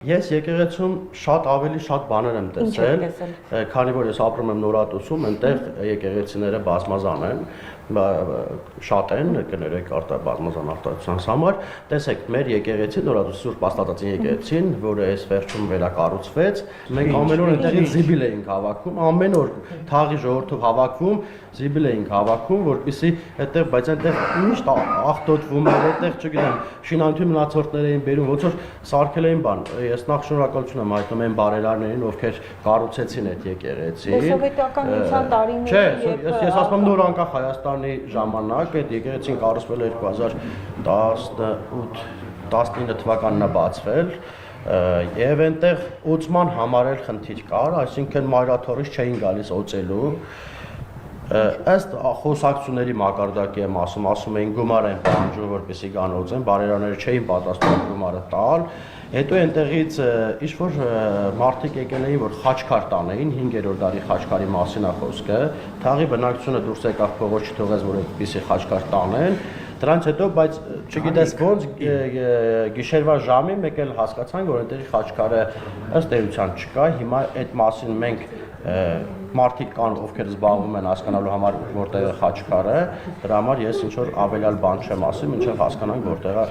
Ես եկեղեցում շատ բաներ եմ տեսել, քանի որ ես ապրում եմ Նորատուսում, այնտեղ եկեղեցիները բազմազան են, շատ են, կներեք բազմազան արտադրության համար, տեսեք, մեր եկեղեցին, Նորատուսի Սուրբ Աստվածածին եկեղեցին, որը այս վերջում վերակառուցվեց, մենք ամեն օր այնտեղից զիբիլ էինք հավաքում, ամեն օր թաղի ժողովրդով հավաքվում, զիբիլ էինք հավաքում, որպեսզի այդտեղ, բայց այնտեղ միշտ աղտոտվում էր, այդտեղ, չգիտեմ, շինանյութի մնացորդներ էին բերում, ոնց որ սարքել էին բան, ես նախ շնորհակալություն եմ հայտնում այն բարերարներին, ովքեր կառուցեցին այդ եկեղեցին։ Սովետական միության տարիներին, ես ասում եմ նոր անկախ Հայաստանի ժամանակ այդ եկեղեցին կառուցվել է 2018-19 թվականին է բացվել, եւ այնտեղ օծման համար էլ խնդիր կար, այսինքն մայրաթորից չէին գալիս օծելու։ Ըստ խոսակցությունների մակարդակի եմ ասում էին գումար են պահանջում, որպեսզի գան օծեն, բարերարները չէին պատրաստվում գումարը տալ։ Հետո այնտեղից ինչ-որ մարդիկ եկել էին, որ խաչքար տանեին, 5-րդ դարի խաչքարի մասին է խոսքը, թաղի բնակչությունը դուրս եկավ փողոց չթողեց, որ այդպիսի խաչքար տանեն, դրանից հետո, բայց չգիտես ոնց գիշերվա ժամին մեկ էլ հասկացանք, որ այնտեղի խաչքարը ըստ էության չկա, հիմա այդ մասին մենք մարդիկ կան, ովքեր զբաղվում են հասկանալու համար որտեղ է խաչքարը, դրա համար ես ինչ որ ավելյալ բան չեմ ասի, մինչև հասկանանք որտեղ է։